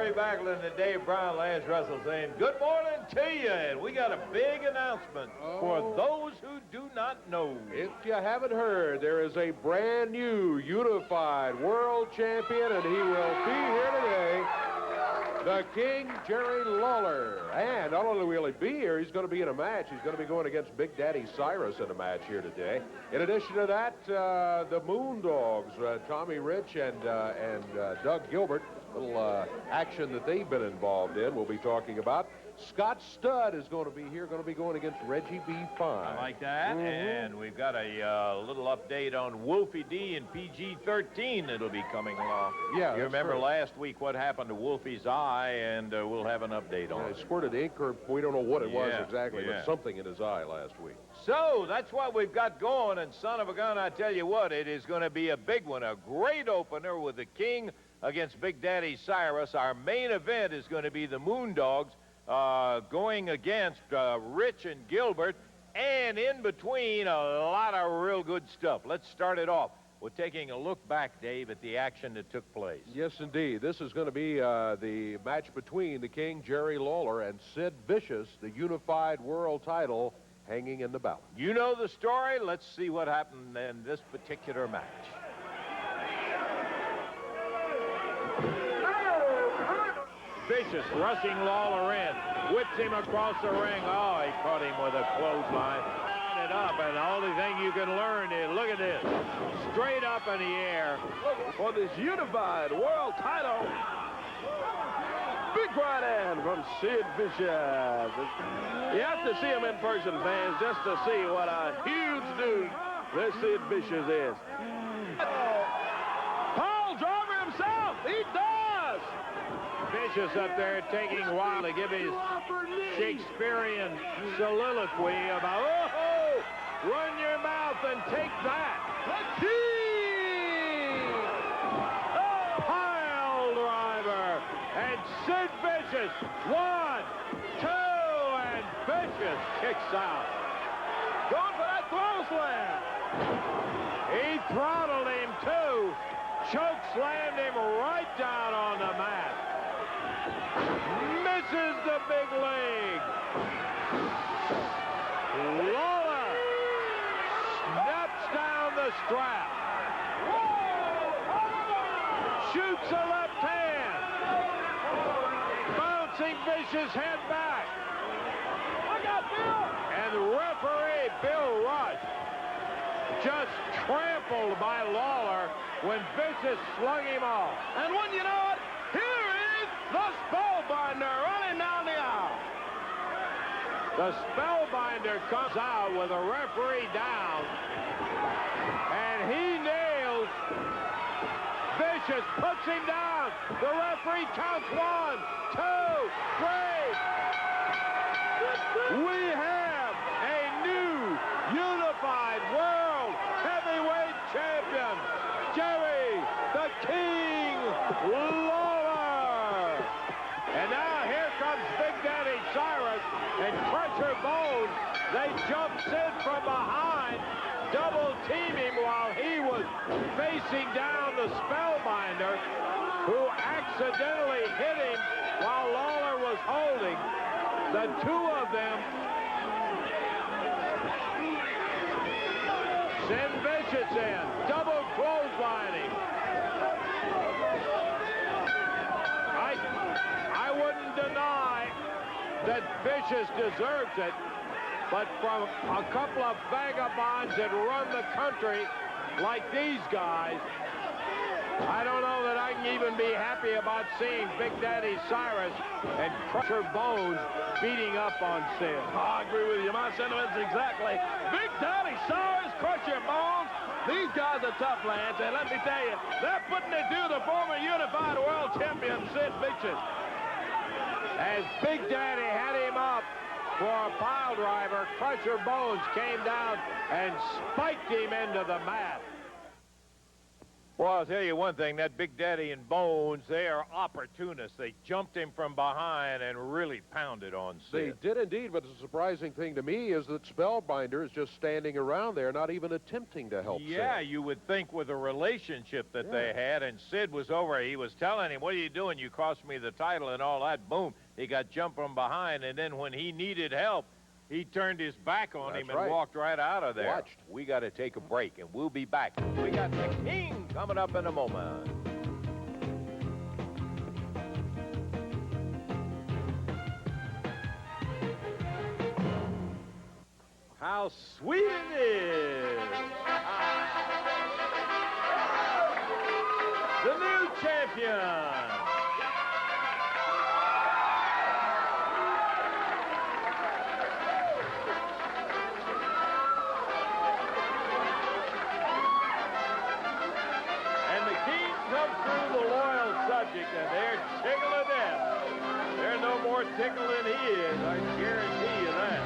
Jerry Backlund and Dave Brown, Lance Russell saying good morning to you. And we got a big announcement for those who do not know. If you haven't heard, there is a brand new unified world champion, and he will be here today. The King, Jerry Lawler. And not only will he be here, he's going to be in a match. He's going to be going against Big Daddy Cyrus in a match here today. In addition to that, the Moondogs, Tommy Rich and Doug Gilbert, little action that they've been involved in, we'll be talking about. Scott Studd is going to be here, going to be going against Reggie B. Fine. I like that. And we've got a little update on Wolfie D and PG-13 that'll be coming along. Yeah, you remember last week what happened to Wolfie's eye, and we'll have an update on it. He squirted ink, or we don't know what it was exactly, but something in his eye last week. So that's what we've got going, and son of a gun, I tell you what, it is going to be a big one, a great opener with the King against Big Daddy Cyrus. Our main event is going to be the Moondogs going against Rich and Gilbert, and in between, a lot of real good stuff. Let's start it off with taking a look back, Dave, at the action that took place. Yes, indeed. This is going to be the match between the King, Jerry Lawler, and Sid Vicious, the unified world title hanging in the balance. You know the story. Let's see what happened in this particular match. Vicious rushing Lawler in, whips him across the ring. Oh, he caught him with a clothesline. It up, and the only thing you can learn is, look at this, straight up in the air for this unified world title. Big right hand from Sid Vicious. You have to see him in person, fans, just to see what a huge dude this Sid Vicious is. Paul Driver himself, he does. Vicious up there taking a while to give his Shakespearean soliloquy about, oh, run your mouth and take that. The King! Pile driver. And Sid Vicious, 1, 2, and Vicious kicks out. Going for that throw slam. He throttled him, too. Choke slammed him right down on the mat. Misses the big leg. Lawler snaps down the strap. Shoots a left hand. Bouncing Vicious head back. And the referee, Bill Rush, just trampled by Lawler when Vicious slung him off. And when you know it, here is the Spellbinder running down the aisle. The Spellbinder comes out with a referee down, and he nails Vicious, puts him down. The referee counts 1, 2, 3. We have a new unified world heavyweight champion, Jerry the King Lawler. And now here comes Big Daddy Cyrus and Crusher Bones. They jump Sid from behind, double team him while he was facing down the Spellbinder, who accidentally hit him while Lawler was holding. The two of them send Vicious in, double clotheslining. I wouldn't deny that Vicious deserves it, but from a couple of vagabonds that run the country like these guys, I don't know that I can even be happy about seeing Big Daddy Cyrus and Crusher Bones beating up on Sid. I agree with you. My sentiments exactly. Big Daddy Cyrus, Crusher Bones. These guys are tough, Lance, and let me tell you, they're putting it to the former unified world champion, Sid Vicious. As Big Daddy had him up for a pile driver, Crusher Bones came down and spiked him into the mat. Well, I'll tell you one thing, that Big Daddy and Bones, they are opportunists. They jumped him from behind and really pounded on Sid. They did indeed, but the surprising thing to me is that Spellbinder is just standing around there, not even attempting to help Yeah, Sid. you would think with the relationship that they had, and Sid was over, he was telling him, what are you doing? You cost me the title and all that. Boom, he got jumped from behind, and then when he needed help, he turned his back on him and walked right out of there. Watched. We got to take a break, and we'll be back. We got the King coming up in a moment. How sweet it is! The new champion! And they're tickle to death. They're no more tickle than he is, I guarantee you that.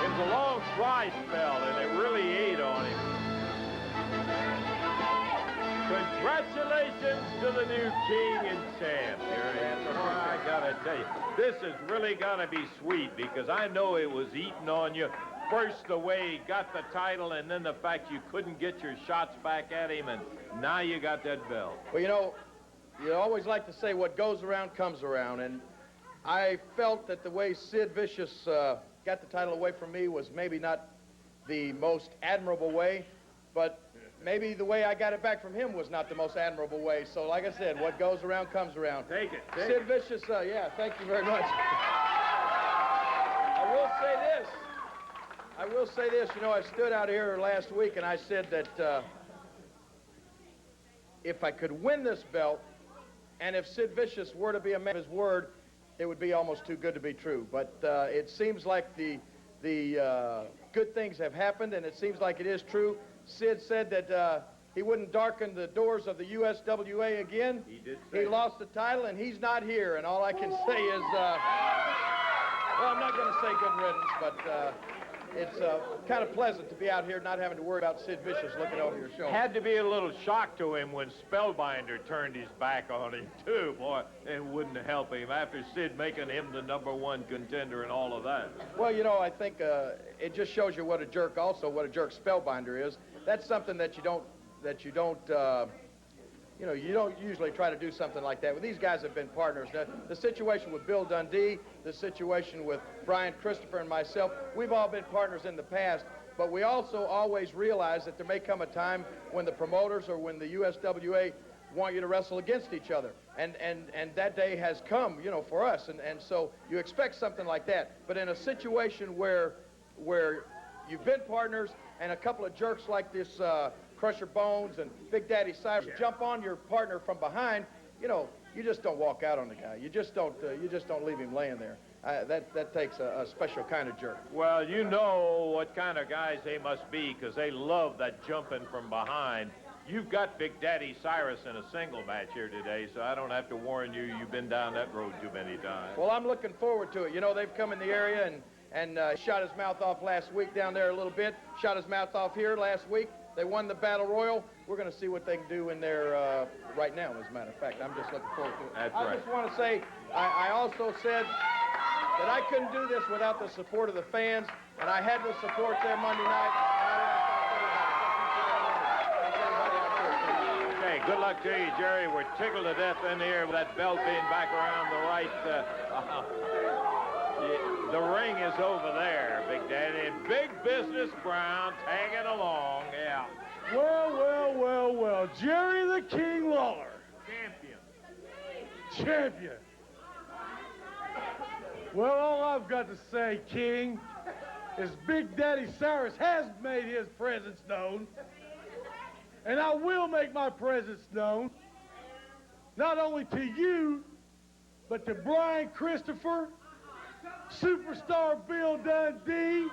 It was a long slide spell, and it really ate on him. Congratulations to the new king and champ. I gotta tell you, this is really gonna be sweet because I know it was eating on you. First, the way he got the title, and then the fact you couldn't get your shots back at him, and now you got that belt. Well, you know, you always like to say what goes around comes around, and I felt that the way Sid Vicious got the title away from me was maybe not the most admirable way, but maybe the way I got it back from him was not the most admirable way. So, like I said, what goes around comes around. Take it. Sid Vicious, yeah, thank you very much. I will say this, you know, I stood out here last week and I said that if I could win this belt, and if Sid Vicious were to be a man of his word, it would be almost too good to be true. But it seems like the good things have happened, and it seems like it is true. Sid said that he wouldn't darken the doors of the USWA again. He did say he lost the title, and he's not here. And all I can say is, well, I'm not going to say good riddance, but it's kind of pleasant to be out here not having to worry about Sid Vicious looking over your shoulder. Had to be a little shock to him when Spellbinder turned his back on him, too, boy, and wouldn't help him after Sid making him the #1 contender and all of that. Well, you know, I think it just shows you what a jerk Spellbinder is. That's something that you don't you know, you don't usually try to do something like that. Well, these guys have been partners. The situation with Bill Dundee, the situation with Brian Christopher and myself, we've all been partners in the past, but we also always realize that there may come a time when the promoters or when the USWA want you to wrestle against each other. And that day has come, you know, for us. And so you expect something like that. But in a situation where you've been partners and a couple of jerks like this Crusher Bones and Big Daddy Cyrus jump on your partner from behind, you know, you just don't walk out on the guy. You just don't leave him laying there. That takes a special kind of jerk. Well, you know what kind of guys they must be because they love that jumping from behind. You've got Big Daddy Cyrus in a single match here today, so I don't have to warn you. You've been down that road too many times. Well, I'm looking forward to it. You know, they've come in the area and shot his mouth off last week down there a little bit. Shot his mouth off here last week. They won the Battle Royal. We're going to see what they can do in there right now, as a matter of fact. I'm just looking forward to it. That's I right. just want to say, I also said that I couldn't do this without the support of the fans, and I had the support there Monday night. Okay, good luck to you, Jerry. We're tickled to death in here with that belt being back around the right. The ring is over there, Big Daddy. And Big Business Brown tagging along, yeah. Well, Jerry the King Lawler. Champion. Well, all I've got to say, King, is Big Daddy Cyrus has made his presence known. And I will make my presence known, not only to you, but to Brian Christopher, Superstar Bill Dundee.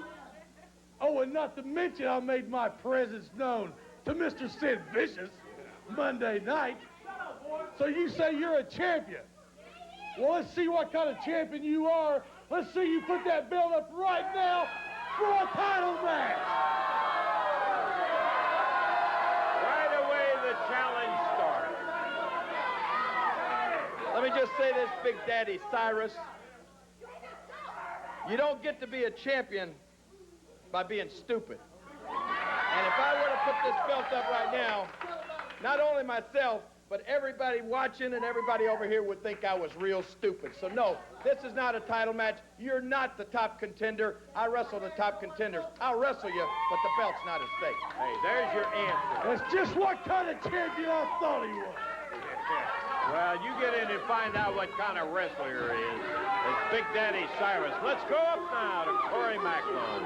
Oh, and not to mention I made my presence known to Mr. Sid Vicious Monday night. So you say you're a champion. Well, let's see what kind of champion you are. Let's see you put that belt up right now for a title match. me just say this, Big Daddy Cyrus. You don't get to be a champion by being stupid. And if I were to put this belt up right now, not only myself, but everybody watching and everybody over here would think I was real stupid. So no, this is not a title match. You're not the top contender. I wrestle the top contenders. I'll wrestle you, but the belt's not at stake. Hey, there's your answer. That's just what kind of champion I thought he was. Well, you get in and find out what kind of wrestler he is. It's Big Daddy Cyrus. Let's go up now to Corey Macklin.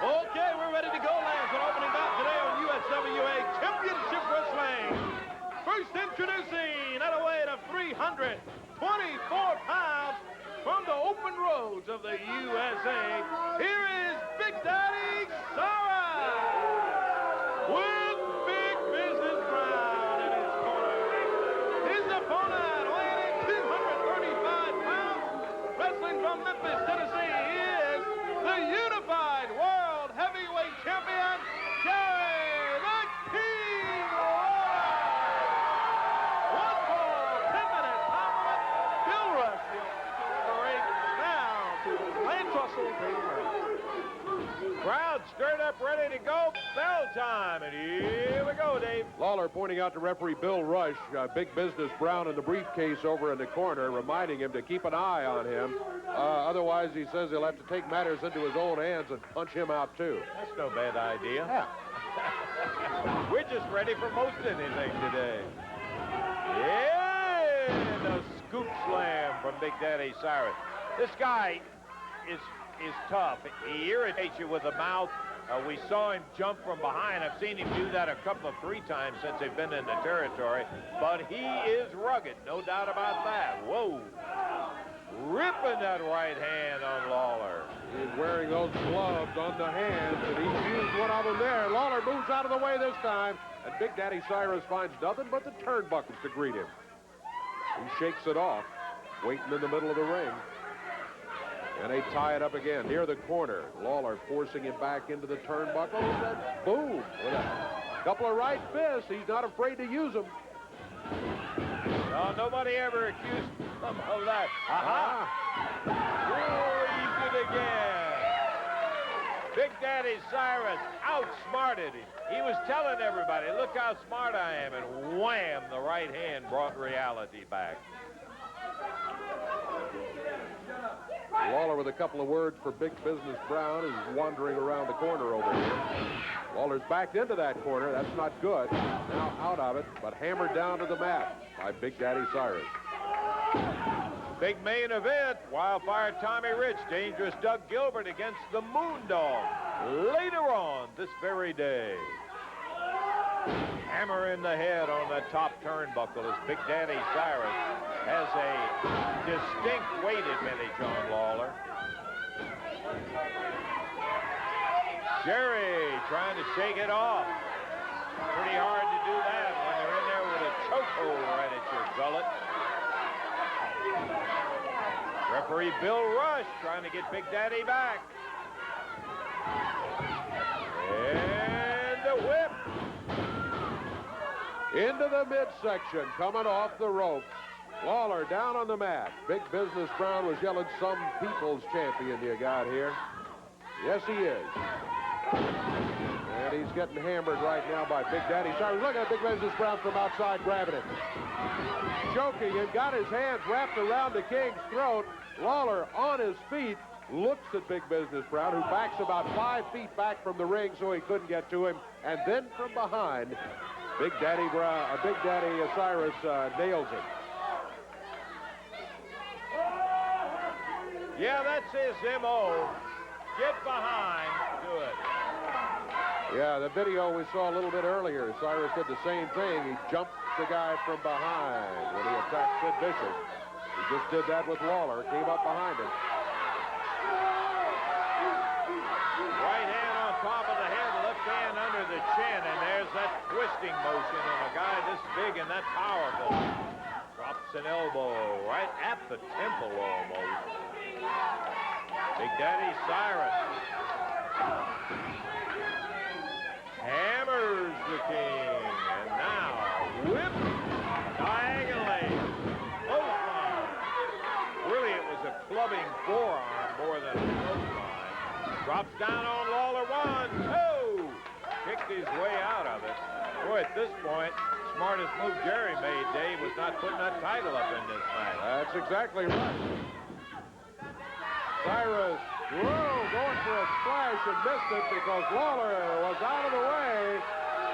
Okay, we're ready to go, lads. An opening bout today on USWA Championship Wrestling. First introducing at a weight of 324 pounds from the open roads of the USA. Here is Big Daddy Cyrus with Big Business Brown in his corner. His opponent, weighing 235 pounds, wrestling from Memphis, Tennessee, is the Unified World Heavyweight Champion, Jerry the King Lawler. One fall, 10-minute time limit. Bill Rush, the ring now to Lance Russell. Crowd stirred up, ready to go. Bell time, and here we go, Dave. Lawler pointing out to referee Bill Rush, Big Business Brown in the briefcase over in the corner, reminding him to keep an eye on him. Otherwise, he says he'll have to take matters into his own hands and punch him out, too. That's no bad idea. Yeah. We're just ready for most anything today. Yeah, the scoop slam from Big Daddy Cyrus. This guy is tough. He irritates you with the mouth. We saw him jump from behind. I've seen him do that three times since they've been in the territory. But he is rugged, no doubt about that. Whoa. Ripping that right hand on Lawler. He's wearing those gloves on the hands, and he's used one of them there. Lawler moves out of the way this time, and Big Daddy Cyrus finds nothing but the turnbuckles to greet him. He shakes it off, waiting in the middle of the ring. And they tie it up again near the corner. Lawler forcing him back into the turnbuckles, and boom, with a couple of right fists. He's not afraid to use them. No, nobody ever accused him of that. Aha! He's it again. Big Daddy Cyrus outsmarted him. He was telling everybody, look how smart I am, and wham, the right hand brought reality back. Lawler with a couple of words for Big Business Brown, who's wandering around the corner over here. Lawler's backed into that corner. That's not good. Now out of it, but hammered down to the mat by Big Daddy Cyrus. Big main event, Wildfire Tommy Rich, Dangerous Doug Gilbert against the Moondog later on this very day. Hammer in the head on the top turnbuckle as Big Daddy Cyrus has a distinct weight advantage on Lawler. Jerry trying to shake it off. Pretty hard to do that when they're in there with a chokehold right at your gullet. Referee Bill Rush trying to get Big Daddy back. And the whip. Into the midsection, coming off the ropes. Lawler down on the mat. Big Business Brown was yelling, some people's champion you got here. Yes, he is. And he's getting hammered right now by Big Daddy Cyrus. Look at Big Business Brown from outside grabbing him. Choking and got his hands wrapped around the King's throat. Lawler on his feet looks at Big Business Brown, who backs about 5 feet back from the ring so he couldn't get to him. And then from behind, Big Daddy Cyrus nails him. Yeah, that's his M.O. Get behind. Do it. Yeah, the video we saw a little bit earlier, Cyrus did the same thing. He jumped the guy from behind when he attacked Sid Vicious. He just did that with Lawler, came up behind him. Right hand on top of the head, left hand under the chin, and there's that twisting motion on a guy this big and that powerful. Drops an elbow right at the temple almost. Big Daddy Cyrus hammers the King, and now whip diagonally. Clothesline. smartest move Jerry made, Dave, was not putting that title up in this match. That's exactly right. Cyrus, whoa, going for a splash and missed it because Lawler was out of the way.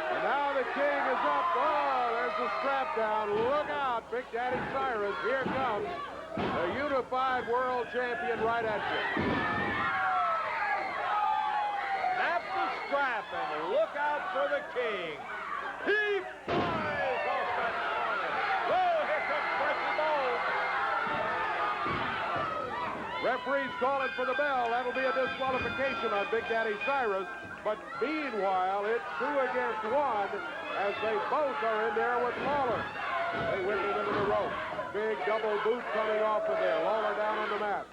And now the King is up. Oh, there's the strap down. Look out, Big Daddy Cyrus. Here comes the unified world champion right at you. Snap the strap and look out for the King. He flies off that corner. Oh, here comes Pressure Bowl. Referee's calling for the bell. That'll be a disqualification on Big Daddy Cyrus. But meanwhile, it's 2 against 1 as they both are in there with Lawler. They whip him into the rope. Big double boot coming off of there. Lawler down on the mat.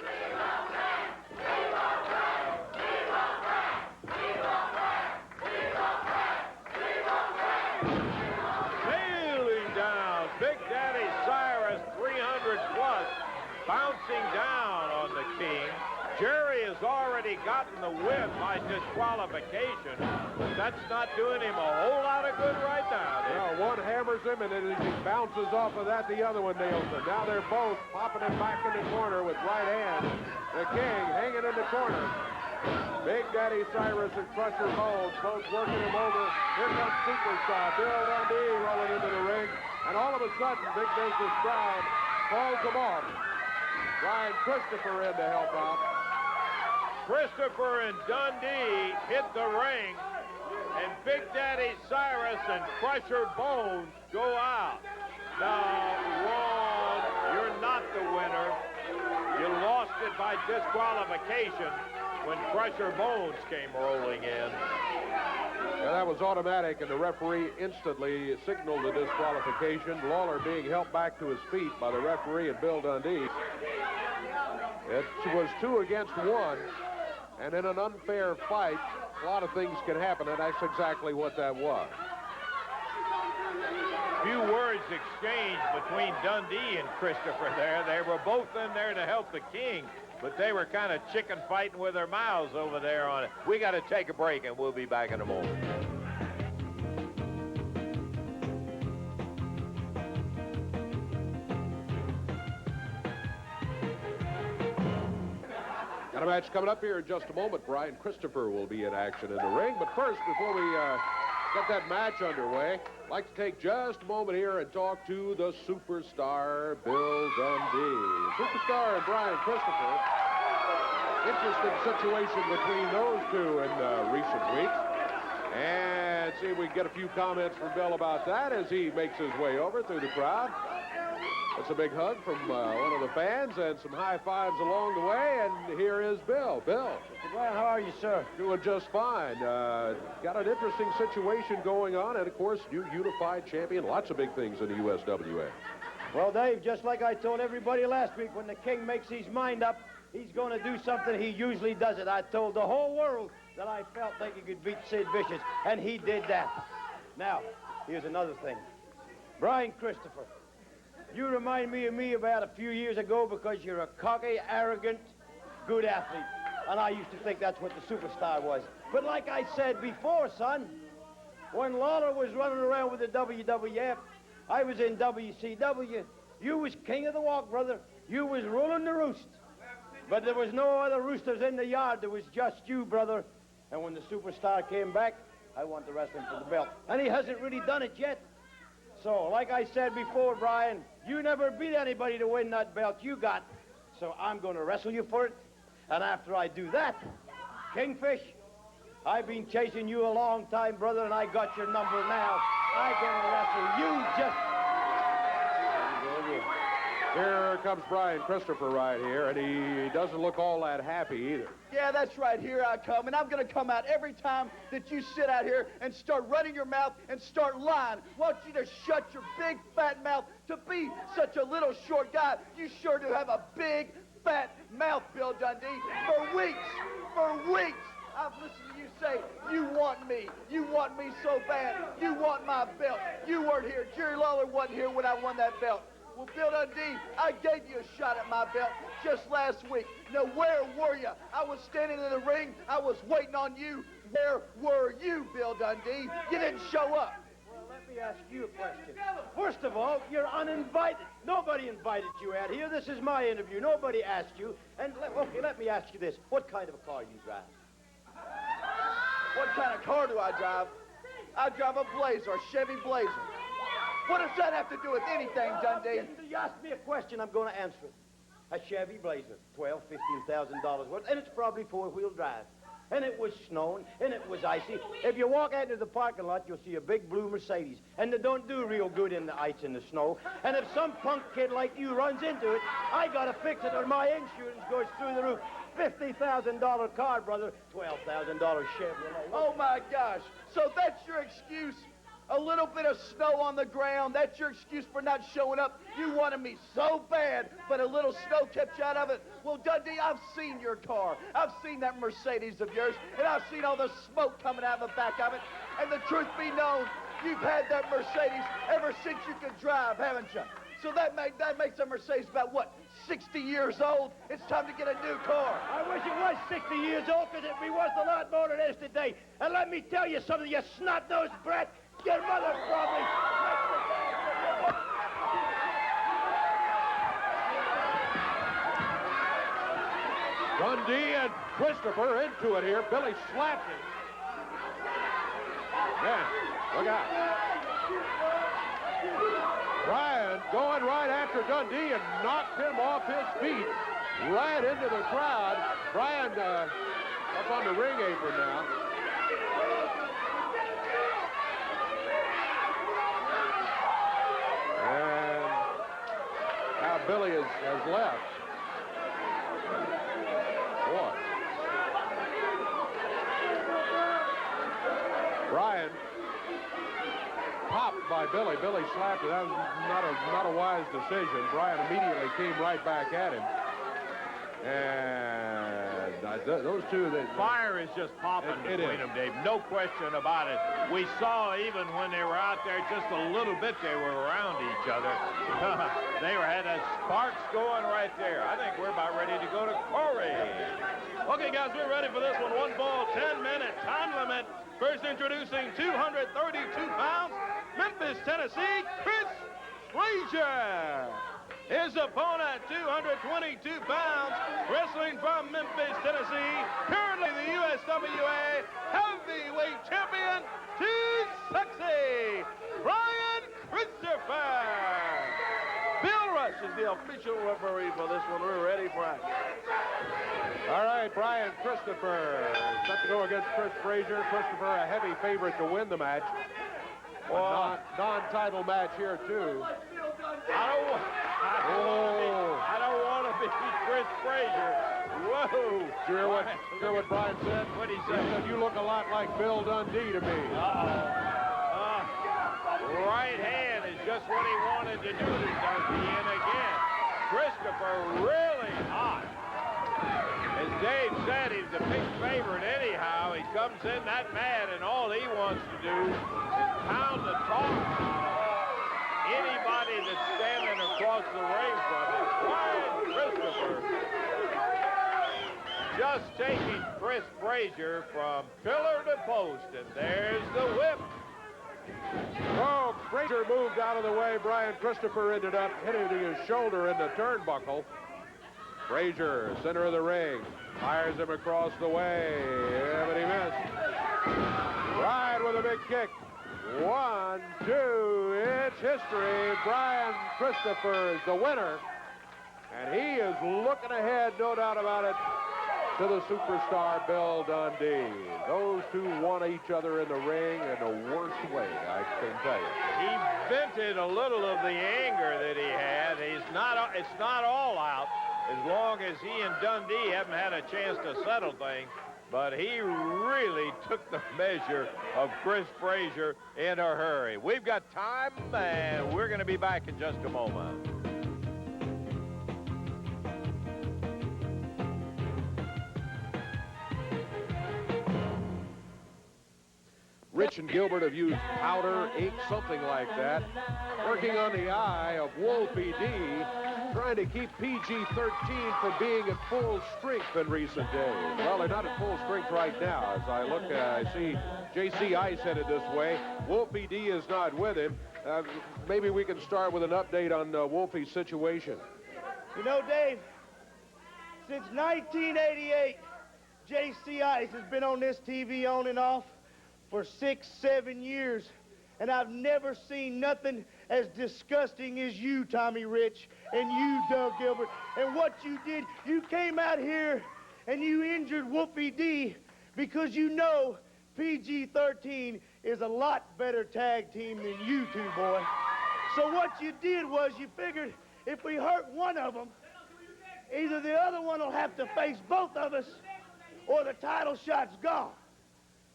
Sailing down. Big Daddy Cyrus, 300 plus, bouncing down on the King. Jerry has already gotten the win by disqualification, but that's not doing him a whole lot of good right now. Well, one hammers him, and then as he bounces off of that, the other one nails him. Now they're both popping him back in the corner with right hand. The King hanging in the corner. Big Daddy Cyrus and Crusher Bones both working him over. Here comes Superstar Bill Dundee rolling into the ring, and all of a sudden, Big Business Brown calls him off. Brian Christopher in to help out. Christopher and Dundee hit the ring, and Big Daddy Cyrus and Crusher Bones go out. Now, Ron, you're not the winner. You lost it by disqualification when Crusher Bones came rolling in. Yeah, that was automatic, and the referee instantly signaled the disqualification. Lawler being helped back to his feet by the referee and Bill Dundee. It was 2 against 1. And in an unfair fight, a lot of things can happen, and that's exactly what that was. Few words exchanged between Dundee and Christopher there. They were both in there to help the King, but they were kind of chicken fighting with their mouths over there on it. We got to take a break, and we'll be back in a moment. Got a match coming up here in just a moment. Brian Christopher will be in action in the ring. But first, before we get that match underway, I'd like to take just a moment here and talk to the superstar, Bill Dundee. Superstar and Brian Christopher. Interesting situation between those two in recent weeks. And see if we can get a few comments from Bill about that as he makes his way over through the crowd. That's a big hug from one of the fans and some high fives along the way. And here is Bill. Bill. Mr. Brown, how are you, sir? Doing just fine. Got an interesting situation going on. And, of course, new unified champion. Lots of big things in the USWA. Well, Dave, just like I told everybody last week, when the King makes his mind up, he's going to do something he usually doesn't. I told the whole world that I felt like he could beat Sid Vicious, and he did that. Now, here's another thing. Brian Christopher, you remind me of me about a few years ago because you're a cocky, arrogant, good athlete. And I used to think that's what the superstar was. But like I said before, son, when Lawler was running around with the WWF, I was in WCW. You was king of the walk, brother. You was ruling the roost. But there was no other roosters in the yard. There was just you, brother. And when the superstar came back, I wanted to wrestle him for the belt. And he hasn't really done it yet. So, like I said before, Brian, you never beat anybody to win that belt you got. So I'm going to wrestle you for it. And after I do that, Kingfish, I've been chasing you a long time, brother, and I got your number now. I'm going to wrestle you just... Here comes Brian Christopher right here, and he doesn't look all that happy either. Yeah, that's right. Here I come, and I'm going to come out every time that you sit out here and start running your mouth and start lying. Why don't you just shut your big, fat mouth to be such a little short guy? You sure do have a big, fat mouth, Bill Dundee. For weeks, I've listened to you say, you want me so bad. You want my belt. You weren't here. Jerry Lawler wasn't here when I won that belt. Well, Bill Dundee, I gave you a shot at my belt just last week. Now, where were you? I was standing in the ring. I was waiting on you. Where were you, Bill Dundee? You didn't show up. Well, let me ask you a question. First of all, you're uninvited. Nobody invited you out here. This is my interview. Nobody asked you. And, let me ask you this. What kind of a car you drive? What kind of car do I drive? I drive a Blazer, a Chevy Blazer. What does that have to do with anything, Dundee? You asked me a question, I'm going to answer it. A Chevy Blazer, $12,000, $15,000 worth, and it's probably four-wheel drive. And it was snowing, and it was icy. If you walk out into the parking lot, you'll see a big blue Mercedes. And they don't do real good in the ice and the snow. And if some punk kid like you runs into it, I got to fix it or my insurance goes through the roof. $50,000 car, brother, $12,000 Chevrolet. Oh, my gosh. So that's your excuse? A little bit of snow on the ground, that's your excuse for not showing up? You wanted me so bad, but a little snow kept you out of it? Well, Dundee, I've seen your car. I've seen that Mercedes of yours, and I've seen all the smoke coming out of the back of it. And the truth be known, you've had that Mercedes ever since you could drive, haven't you? So that makes a Mercedes about, what, 60 years old? It's time to get a new car. I wish it was 60 years old, because it'd be worth a lot more than it is today. And let me tell you something, you snot-nosed brat. Your mother probably... Dundee and Christopher into it here. Billy slapped him. Man, look out. Brian going right after Dundee and knocked him off his feet right into the crowd. Brian up on the ring apron now. And now Billy has left. Boy. Brian popped by Billy. Billy slapped it. That was not a wise decision. Brian immediately came right back at him. And those two... Fire is just popping between them, Dave. No question about it. We saw even when they were out there just a little bit, they were around each other. They had a sparks going right there. I think we're about ready to go to Corey. Okay, guys, we're ready for this one. One ball, 10-minute time limit. First introducing 232 pounds, Memphis, Tennessee, Chris Frazier. His opponent, 222 pounds, wrestling from Memphis, Tennessee, currently the USWA heavyweight champion, Too Sexy, Brian Christopher. Bill Rush is the official referee for this one. We're ready for action. All right, Brian Christopher set to go against Chris Frazier. Christopher, a heavy favorite to win the match. A non-title match here, too. I don't want to be Chris Frazier. Whoa. Did you hear what Brian said? What did he say? He said, you look a lot like Bill Dundee to me. Right hand is just what he wanted to do to Dundee. And again, Christopher really hot. As Dave said, he's a big favorite anyhow. He comes in that mad, and all he wants to do is pound the talk out of anybody that's standing across the ring from him. Brian Christopher just taking Chris Frazier from pillar to post, and there's the whip. Oh, Frazier moved out of the way. Brian Christopher ended up hitting his shoulder in the turnbuckle. Frazier, center of the ring, fires him across the way. Yeah, but he missed. Right with a big kick. 1, 2, it's history. Brian Christopher is the winner. And he is looking ahead, no doubt about it, to the superstar Bill Dundee. Those two want each other in the ring in the worst way, I can tell you. He vented a little of the anger that he had. It's not all out as long as he and Dundee haven't had a chance to settle things. But he really took the measure of Chris Frazier in a hurry. We've got time, and we're going to be back in just a moment. Rich and Gilbert have used powder, ink, something like that, working on the eye of Wolfie D, trying to keep PG-13 from being at full strength in recent days. Well, they're not at full strength right now. As I look, I see J.C. Ice headed this way. Wolfie D is not with him. Maybe we can start with an update on Wolfie's situation. You know, Dave, since 1988, J.C. Ice has been on this TV on and off for 6-7 years, and I've never seen nothing as disgusting as you, Tommy Rich, and you, Doug Gilbert. And what you did, you came out here and you injured Wolfie D because you know PG-13 is a lot better tag team than you two, boy. So what you did was you figured if we hurt one of them, either the other one will have to face both of us or the title shot's gone.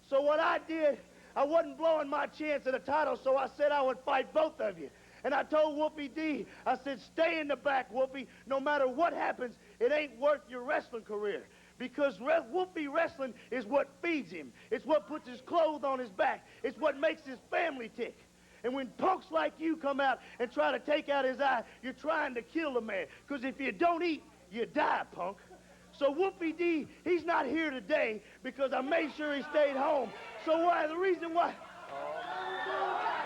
So what I did, I wasn't blowing my chance at a title, so I said I would fight both of you. And I told Wolfie D, I said, stay in the back, Wolfie. No matter what happens, it ain't worth your wrestling career. Because Wolfie wrestling is what feeds him. It's what puts his clothes on his back. It's what makes his family tick. And when punks like you come out and try to take out his eye, you're trying to kill the man. Because if you don't eat, you die, punk. So Wolfie D, he's not here today because I made sure he stayed home. So the reason why...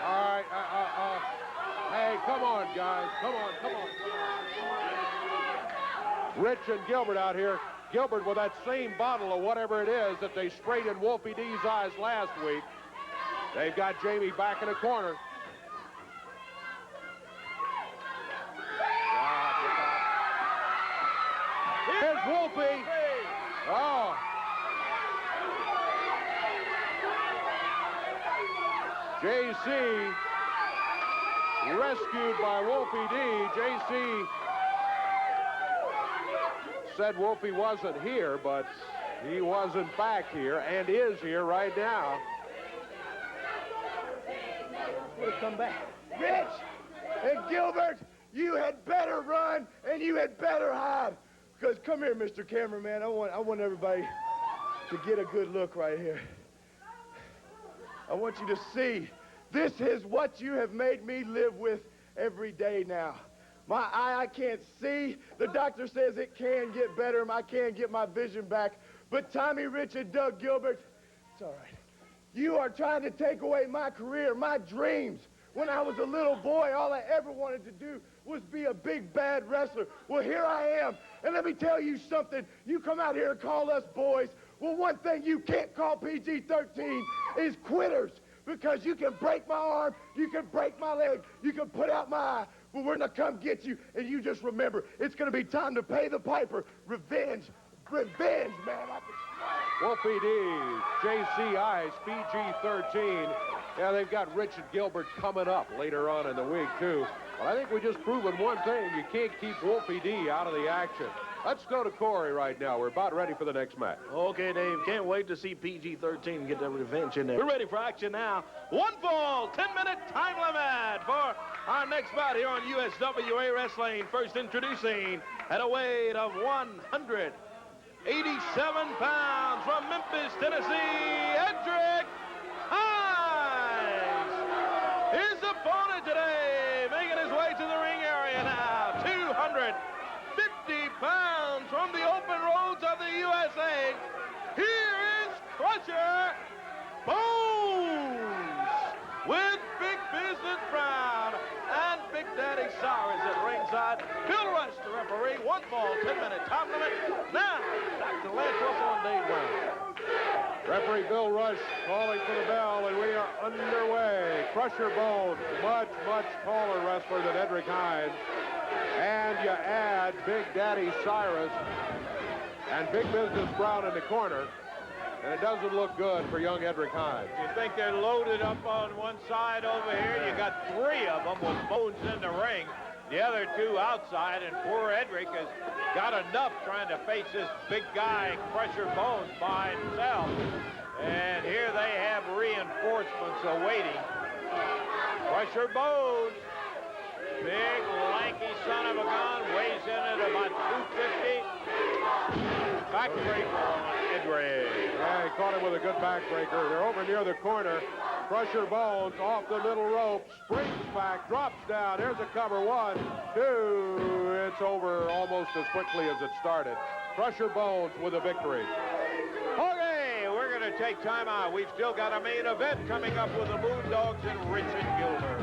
All right, hey, come on, guys, come on. Rich and Gilbert out here. Gilbert with that same bottle of whatever it is that they sprayed in Wolfie D's eyes last week. They've got Jamie back in the corner. Here's Wolfie. Oh. J.C. rescued by Wolfie D. J.C. said Wolfie wasn't here, but he was in fact here and is here right now. We'll come back. Rich and Gilbert, you had better run and you had better hide. Because come here, Mr. Cameraman. I want everybody to get a good look right here. I want you to see. This is what you have made me live with every day now. My eye, I can't see. The doctor says it can get better. I can get my vision back. But Tommy Rich and Doug Gilbert, it's all right. You are trying to take away my career, my dreams. When I was a little boy, all I ever wanted to do was be a big, bad wrestler. Well, here I am. And let me tell you something. You come out here and call us boys. Well, one thing you can't call PG-13 is quitters. Because you can break my arm, you can break my leg, you can put out my eye. But we're going to come get you. And you just remember, it's going to be time to pay the piper. Revenge. Revenge, man. Wolfie D, J.C. Ice, PG-13. Yeah, they've got Rich and Gilbert coming up later on in the week, too. But I think we just proven one thing. You can't keep Wolfie D out of the action. Let's go to Corey right now. We're about ready for the next match. Okay, Dave. Can't wait to see PG-13 get that revenge in there. We're ready for action now. One fall, 10-minute time limit for our next bout here on USWA Wrestling. First introducing at a weight of 187 pounds from Memphis, Tennessee, Edric Hines. His opponent today, making his way to the ring area now, 250 pounds from the open roads of the USA. Here is Crusher Bones with Big Business Brown and Big Daddy Cyrus at ringside. Bill Rush, the referee. One fall, 10-minute time limit. Now, back to Lance Russell and Dave Brown. Referee Bill Rush calling for the bell, and we are underway. Crusher Bones, much, much taller wrestler than Edric Hines. And you add Big Daddy Cyrus and Big Business Brown in the corner, and it doesn't look good for young Edric Hines. You think they're loaded up on one side over here? You got three of them with Bones in the ring. The other two outside, and poor Edric has got enough trying to face this big guy, Crusher Bones, by himself. And here they have reinforcements awaiting. Crusher Bones, big, lanky son of a gun, weighs in at about 250. Factory, rig. Yeah, he caught him with a good backbreaker. They're over near the corner. Crusher Bones off the middle rope, springs back, drops down. There's a cover. 1, 2. It's over almost as quickly as it started. Crusher Bones with a victory. Okay, we're going to take time out. We've still got a main event coming up with the Moondogs and Rich and Gilbert.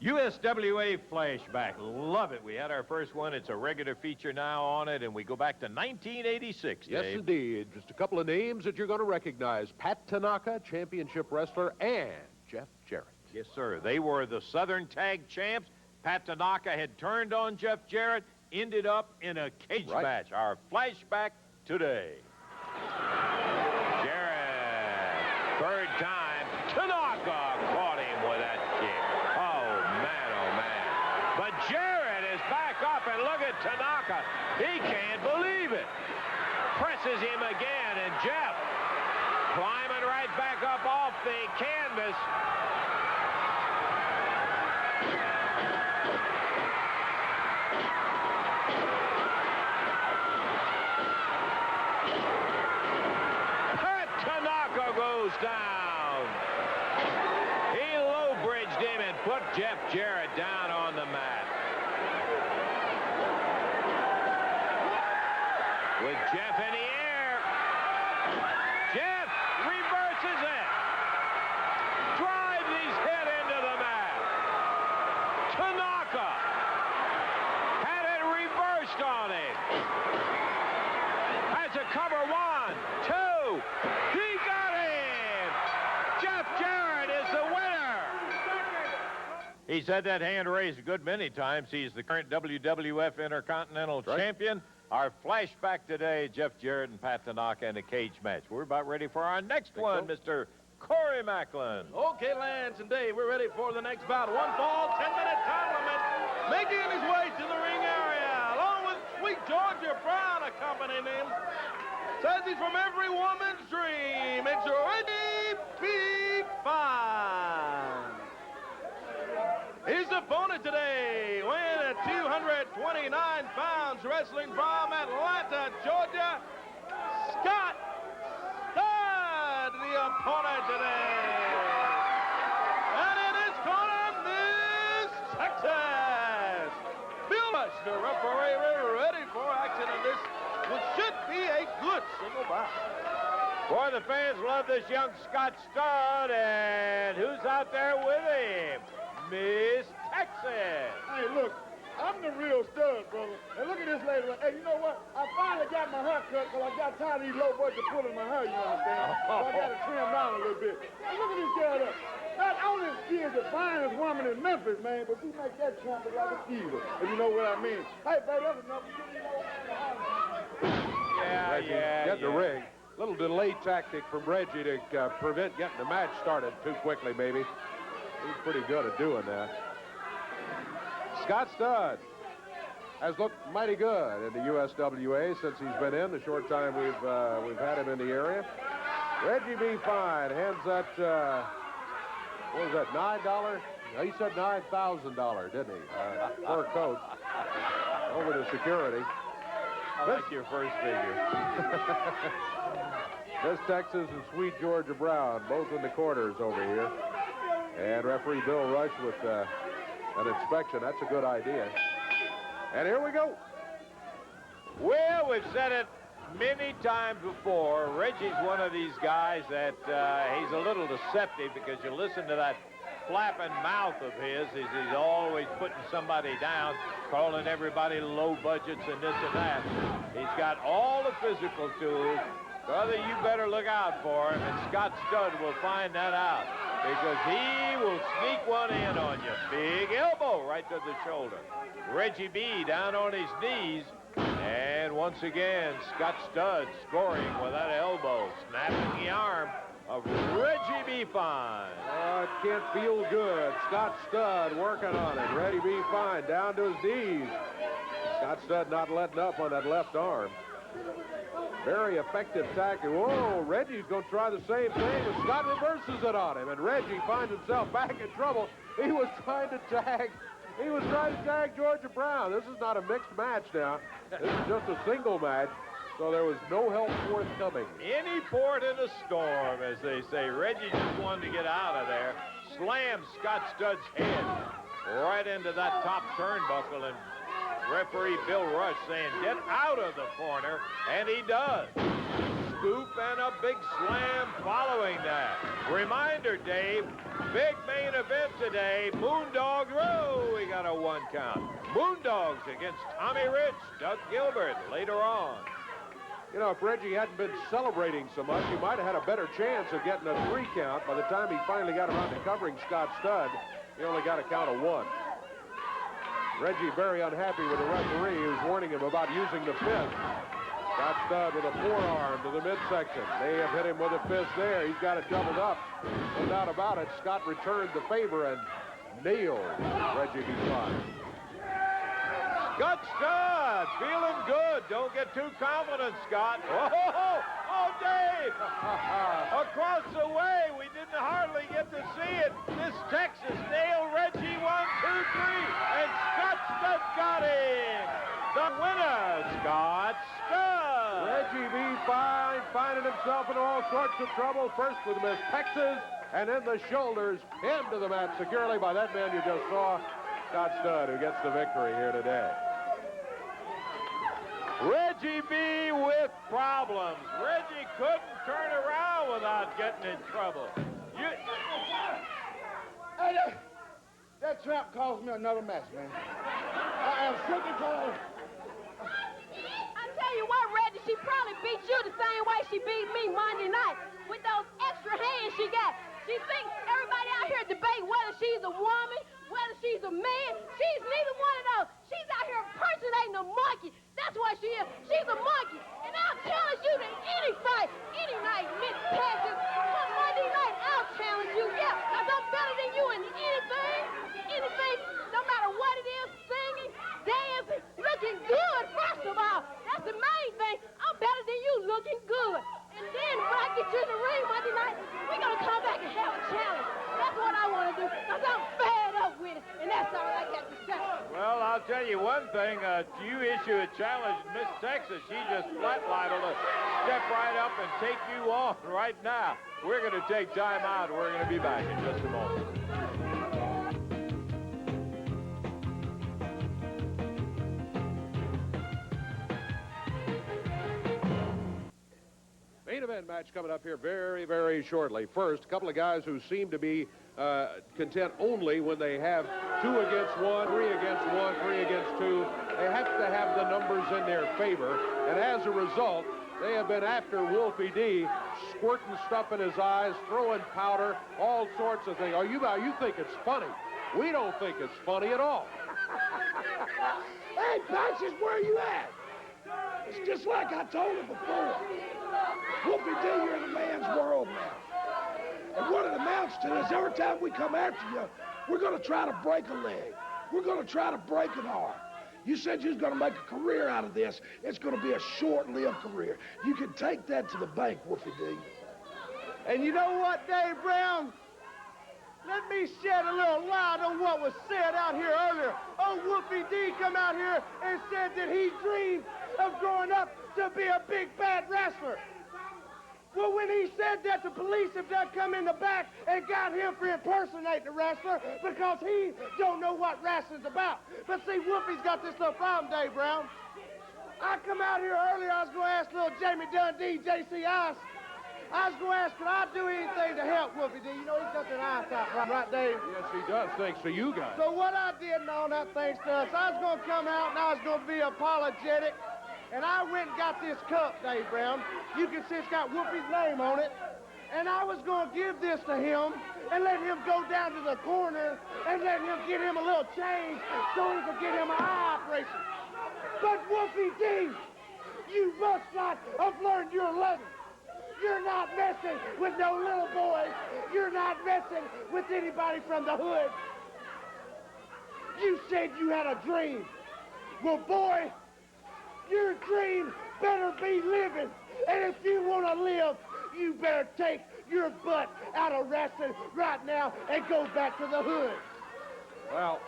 USWA flashback. Love it. We had our first one. It's a regular feature now on it, and we go back to 1986, Yes, Dave. indeed. Just a couple of names that you're going to recognize. Pat Tanaka, championship wrestler, and Jeff Jarrett. Yes, sir. They were the Southern Tag Champs. Pat Tanaka had turned on Jeff Jarrett, ended up in a cage match. Our flashback today. Jarrett, third time. Tanaka caught him with that kick. Oh, man. But Jarrett is back up, and look at Tanaka. He can't believe it. Presses him again, and Jeff climbing right back up off the canvas. Goes down. He low-bridged him and put Jeff Jarrett down on the mat. With Jeff in the air. Jeff reverses it. Drives his head into the mat. Tanaka had it reversed on him. Has a cover. 1, 2. He got him! Jeff Jarrett is the winner! He's had that hand raised a good many times. He's the current WWF Intercontinental Champion. Our flashback today, Jeff Jarrett and Pat Tanaka in a cage match. We're about ready for our next one, Mr. Corey Macklin. Okay, Lance and Dave, we're ready for the next bout. 1 fall, 10-minute time limit. Making his way to the ring area, along with Sweet Georgia Brown accompanying him. Says he's from every woman's dream. It's Ready Be Fine. His opponent today, weighing at 229 pounds, wrestling from Atlanta, Georgia, Scott Studd, the opponent today. And in his corner, Miss Texas. Bill Rush, the referee, ready for action in this, which should be a good single bout. Boy, the fans love this young Scott Studd, and who's out there with him? Miss Texas. Hey, look, I'm the real stud, brother. And look at this lady. Hey, you know what? I finally got my hair cut because I got tired of these low budget pulling my hair, you understand? So I got to trim down a little bit. And look at this girl up. Not only is she the finest woman in Memphis, man, but she makes that champ look like a diva, if you know what I mean. Hey, baby, that's enough. Get the ring. Little delay tactic from Reggie to prevent getting the match started too quickly, maybe. He's pretty good at doing that. Scott Studd has looked mighty good in the USWA since he's been in the short time we've had him in the area. Reggie B. Fine hands that, what was that, $9? No, he said $9,000, didn't he? Per coat over to security. I like your first figure. Miss Texas and Sweet Georgia Brown, both in the corners over here. And referee Bill Rush with an inspection. That's a good idea. And here we go. Well, we've said it many times before. Reggie's one of these guys that he's a little deceptive because you listen to that flapping mouth of his. He's always putting somebody down, calling everybody low budgets and this and that. He's got all the physical tools. Brother, you better look out for him, and Scott Studd will find that out because he will sneak one in on you. Big elbow right to the shoulder. Reggie B down on his knees, and once again, Scott Studd scoring with that elbow, snapping the arm of Reggie B. Fine. It can't feel good. Scott Studd working on it. Reggie B. Fine down to his knees. Scott Studd not letting up on that left arm. Very effective tackle. Whoa, Reggie's going to try the same thing, but Scott reverses it on him, and Reggie finds himself back in trouble. He was trying to tag Georgia Brown. This is not a mixed match now. This is just a single match, so there was no help forthcoming. Any port in a storm, as they say. Reggie just wanted to get out of there. Slammed Scott Studd's head right into that top turnbuckle, and referee Bill Rush saying, get out of the corner, and he does. Scoop and a big slam following that. Reminder, Dave, big main event today, Moondogs. Oh, we got a 1 count. Moondogs against Tommy Rich, Doug Gilbert later on. You know, if Reggie hadn't been celebrating so much, he might have had a better chance of getting a 3 count. By the time he finally got around to covering Scott Studd, he only got a count of 1. Reggie very unhappy with the referee who's warning him about using the fist. Scott Studd with a forearm to the midsection. They have hit him with a fist there. He's got it doubled up. No doubt about it. Scott returned the favor and nailed Reggie Buffon. Scott Studd, feeling good. Don't get too confident, Scott. Oh, Dave! Across the way, we didn't hardly get to see it. This Texas nailed Reggie 1, 2, 3, and Scott Studd got him. The winner, Scott Studd. Reggie Buffon finding himself in all sorts of trouble. First with Miss Texas, and then the shoulders pinned to the mat securely by that man you just saw, Scott Studd, who gets the victory here today. Reggie B with problems. Reggie couldn't turn around without getting in trouble. Hey, that tramp caused me another match, man. I am simply called. I tell you what, Reggie, she probably beat you the same way she beat me Monday night with those extra hands she got. She thinks everybody out here debate whether she's a woman, whether she's a man. She's neither one of those. She's out here impersonating a monkey. That's what she is. She's a monkey. And I'll challenge you to any fight, any night, Miss Texas. On Monday night, I'll challenge you, yeah, because I'm better than you in anything, no matter what it is, singing, dancing, looking good, first of all. That's the main thing. I'm better than you looking good. And then when I get you in the ring Monday night, we're going to come back and have a challenge. That's what I want to do, because I'm fed up with it. And that's all I got to say. Well, I'll tell you one thing. You issue a challenge, Miss Texas, she just flat liable to step right up and take you on right now. We're going to take time out. We're going to be back in just a moment. Main event match coming up here very, very shortly. First, a couple of guys who seem to be content only when they have 2 against 1, 3 against 1, 3 against 2. They have to have the numbers in their favor, and as a result, they have been after Wolfie D, squirting stuff in his eyes, throwing powder, all sorts of things. You think it's funny. We don't think it's funny at all. Hey, Patches, where are you at? It's just like I told him before. Wolfie D, you're in a man's world now. And what it amounts to is every time we come after you, we're going to try to break a leg. We're going to try to break an arm. You said you was going to make a career out of this. It's going to be a short-lived career. You can take that to the bank, Wolfie D. And you know what, Dave Brown? Let me shed a little light on what was said out here earlier. Oh, Wolfie D come out here and said that he dreamed of growing up to be a big, bad wrestler. Well, when he said that, the police have done come in the back and got him for impersonating a wrestler because he don't know what wrestling's about. But see, Wolfie's got this little problem, Dave Brown. I come out here earlier, I was going to ask little Jamie Dundee, J.C. Ice. I was going to ask, could I do anything to help Wolfie D? You know, he's got that eyesight problem, right, Dave? Yes, he does, thanks to you guys. So what I did and all that thanks to us, I was going to come out and I was going to be apologetic. And I went and got this cup, Dave Brown. You can see it's got Whoopi's name on it. And I was going to give this to him and let him go down to the corner and let him get him a little change so he could get him an eye operation. But Whoopie D, you must not have learned your lesson. You're not messing with no little boys. You're not messing with anybody from the hood. You said you had a dream. Well, boy, your dream better be living. And if you want to live, you better take your butt out of wrestling right now and go back to the hood. Well,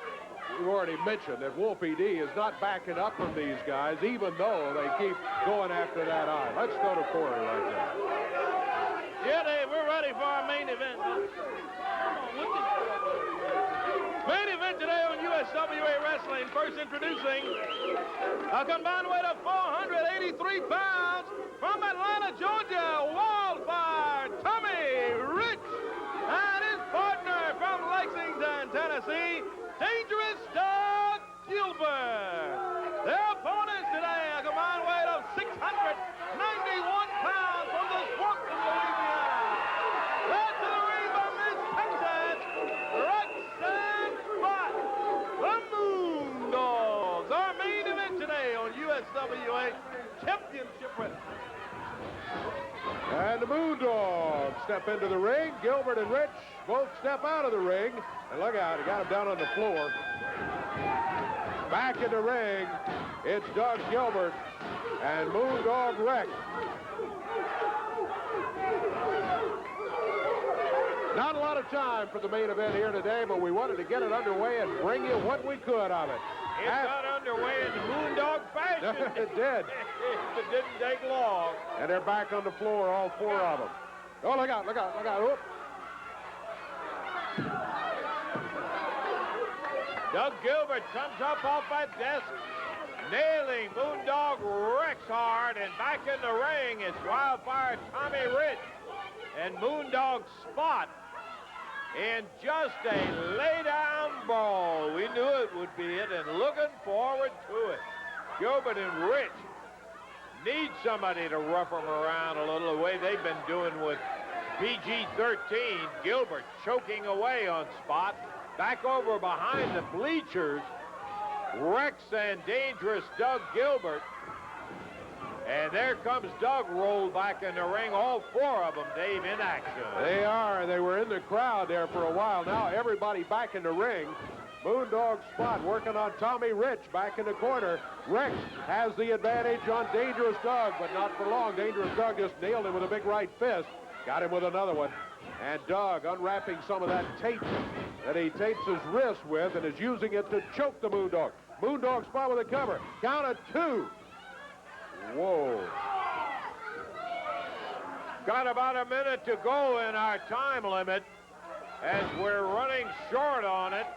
we've already mentioned that Wolfie D is not backing up from these guys, even though they keep going after that eye. Let's go to Corey right there. Yeah, Dave, we're ready for our main event. Main event today on USWA Wrestling. First introducing a combined weight of 483 pounds from Atlanta, Georgia, Wildfire Tommy Rich, and his partner from Lexington, Tennessee, Dangerous Doug Gilbert. Their opponents today, a combined weight of 691 pounds from the swamp of Louisiana. Led to the ring by Miss Texas, Rex and Spot, the Moondogs. Our main event today on USWA Championship Wrestling. And the Moondogs step into the ring. Gilbert and Rich both step out of the ring. And look out, he got him down on the floor. Back in the ring, it's Doug Gilbert and Moondog Rex. Not a lot of time for the main event here today, but we wanted to get it underway and bring you what we could of it. It got underway in the Moondog fashion. It did. It didn't take long. And they're back on the floor, all four of them. Oh, look out, look out, look out. Whoop. Doug Gilbert comes up off that desk, nailing Moondog Rex hard, and back in the ring is Wildfire Tommy Rich and Moondog Spot in just a lay-down brawl. We knew it would be it, and looking forward to it. Gilbert and Rich need somebody to rough them around a little, the way they've been doing with PG-13. Gilbert choking away on Spot. Back over behind the bleachers, Rex and Dangerous Doug Gilbert. And there comes Doug rolled back in the ring. All four of them, Dave, in action. They are. They were in the crowd there for a while. Now everybody back in the ring. Moondog Spot working on Tommy Rich back in the corner. Rex has the advantage on Dangerous Doug, but not for long. Dangerous Doug just nailed him with a big right fist. Got him with another one. And Doug unwrapping some of that tape that he tapes his wrist with and is using it to choke the Moondog. Moondog Spot with a cover. Count of two. Whoa. Got about a minute to go in our time limit as we're running short on it.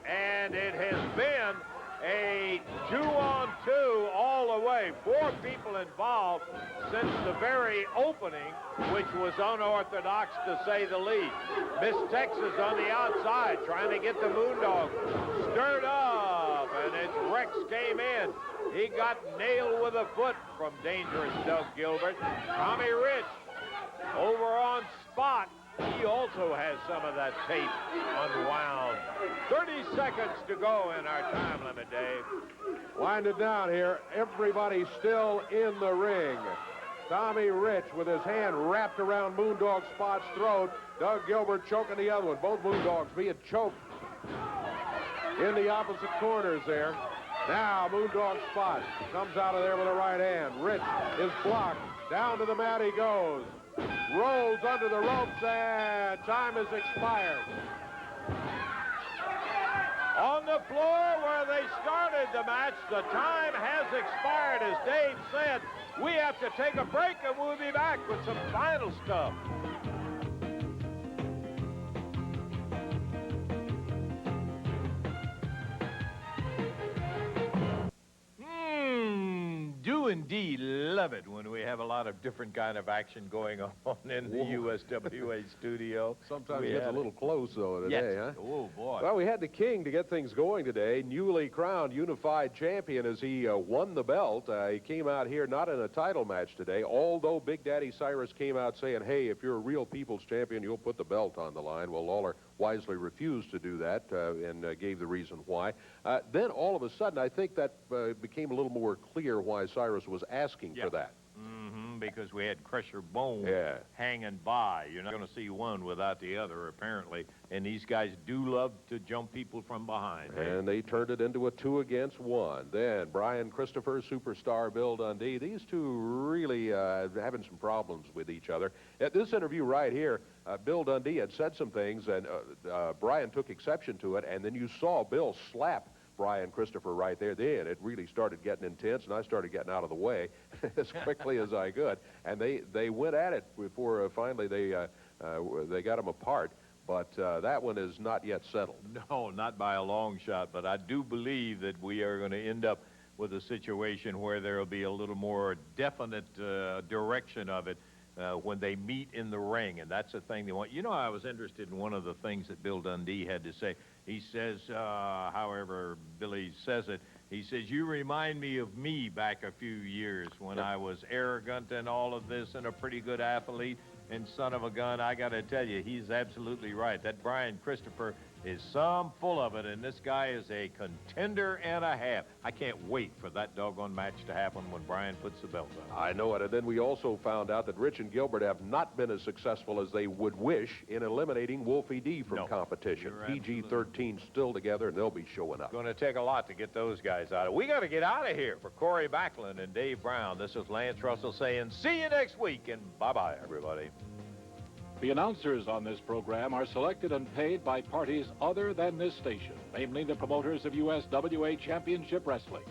And it has been a 2-on-2 all the way. 4 people involved since the very opening, which was unorthodox to say the least. Miss Texas on the outside trying to get the Moondog stirred up, and as Rex came in, he got nailed with a foot from Dangerous Doug Gilbert. Tommy Rich over on Spot. He also has some of that tape unwound. 30 seconds to go in our time limit, Dave. Wind it down here. Everybody still in the ring. Tommy Rich with his hand wrapped around Moondog Spot's throat. Doug Gilbert choking the other one. Both Moondogs being choked in the opposite corners there. Now Moondog Spot comes out of there with a right hand. Rich is blocked. Down to the mat he goes. Rolls under the ropes, and time has expired. On the floor where they started the match, the time has expired. As Dave said, we have to take a break, and we'll be back with some final stuff. Do indeed love it when we have a lot of different kind of action going on in the USWA studio. Sometimes it gets a little close, though, today, huh? Oh, boy. Well, we had the King to get things going today. Newly crowned unified champion as he won the belt. He came out here not in a title match today, although Big Daddy Cyrus came out saying, hey, if you're a real people's champion, you'll put the belt on the line. Well, Lawler wisely refused to do that and gave the reason why. Then all of a sudden, I think that became a little more clear why Cyrus was asking for that. because we had Crusher Bone Yeah. hanging by. You're not going to see one without the other, apparently. And these guys do love to jump people from behind. And they turned it into a 2-against-1. Then Brian Christopher, superstar Bill Dundee. These two really having some problems with each other. At this interview right here, Bill Dundee had said some things, and Brian took exception to it, and then you saw Bill slap Brian Christopher right there. Then it really started getting intense, and I started getting out of the way as quickly as I could. And they went at it before finally they got them apart. But that one is not yet settled. No, not by a long shot. But I do believe that we are going to end up with a situation where there will be a little more definite direction of it when they meet in the ring. And that's the thing they want. You know, I was interested in one of the things that Bill Dundee had to say. He says, however Billy says it, he says, you remind me of me back a few years when I was arrogant and all of this and a pretty good athlete and son of a gun. I got to tell you, he's absolutely right. That Brian Christopher is some full of it, and this guy is a contender and a half. I can't wait for that doggone match to happen when Brian puts the belt on. I know it. And then we also found out that Rich and Gilbert have not been as successful as they would wish in eliminating Wolfie D from competition. PG-13 still together, and they'll be showing up. It's going to take a lot to get those guys out. We got to get out of here. For Corey Backlund and Dave Brown, this is Lance Russell saying, see you next week, and bye-bye, everybody. The announcers on this program are selected and paid by parties other than this station, namely the promoters of USWA Championship Wrestling.